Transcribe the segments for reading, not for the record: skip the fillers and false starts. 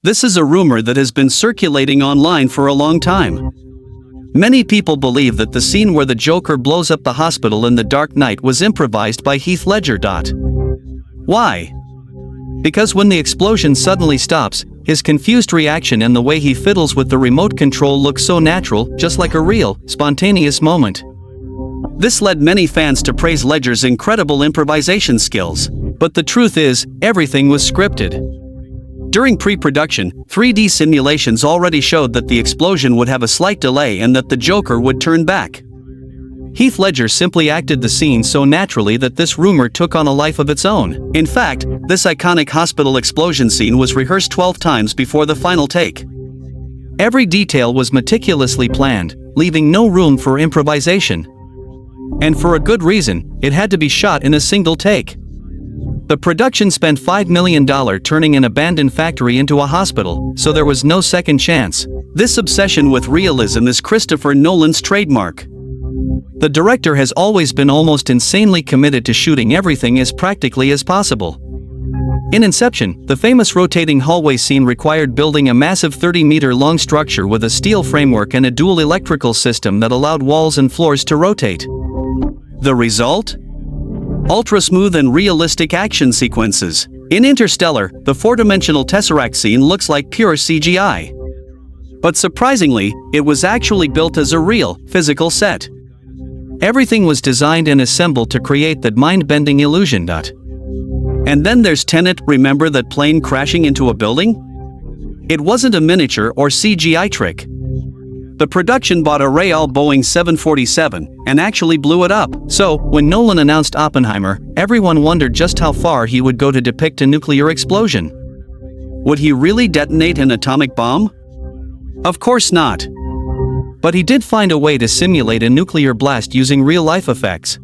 This is a rumor that has been circulating online for a long time. Many people believe that the scene where the Joker blows up the hospital in The Dark Knight was improvised by Heath Ledger. Why? Because when the explosion suddenly stops, his confused reaction and the way he fiddles with the remote control look so natural, just like a real, spontaneous moment. This led many fans to praise Ledger's incredible improvisation skills. But the truth is, everything was scripted. During pre-production, 3D simulations already showed that the explosion would have a slight delay and that the Joker would turn back. Heath Ledger simply acted the scene so naturally that this rumor took on a life of its own. In fact, this iconic hospital explosion scene was rehearsed 12 times before the final take. Every detail was meticulously planned, leaving no room for improvisation. And for a good reason, it had to be shot in a single take. The production spent $5 million turning an abandoned factory into a hospital, so there was no second chance. This obsession with realism is Christopher Nolan's trademark. The director has always been almost insanely committed to shooting everything as practically as possible. In Inception, the famous rotating hallway scene required building a massive 30-meter-long structure with a steel framework and a dual electrical system that allowed walls and floors to rotate. The result? Ultra-smooth and realistic action sequences. In Interstellar, the four-dimensional Tesseract scene looks like pure CGI. But surprisingly, it was actually built as a real, physical set. Everything was designed and assembled to create that mind-bending illusion. And then there's Tenet. Remember that plane crashing into a building? It wasn't a miniature or CGI trick. The production bought a real Boeing 747 and actually blew it up. So, when Nolan announced Oppenheimer, everyone wondered just how far he would go to depict a nuclear explosion. Would he really detonate an atomic bomb? Of course not. But he did find a way to simulate a nuclear blast using real-life effects.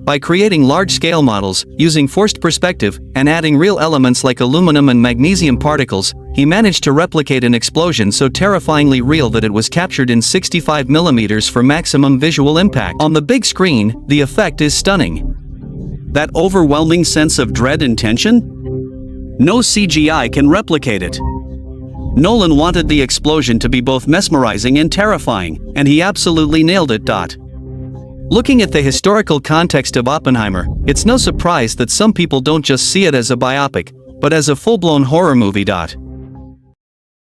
By creating large-scale models, using forced perspective, and adding real elements like aluminum and magnesium particles, he managed to replicate an explosion so terrifyingly real that it was captured in 65mm for maximum visual impact. On the big screen, the effect is stunning. That overwhelming sense of dread and tension? No CGI can replicate it. Nolan wanted the explosion to be both mesmerizing and terrifying, and he absolutely nailed it. Looking at the historical context of Oppenheimer, it's no surprise that some people don't just see it as a biopic, but as a full-blown horror movie.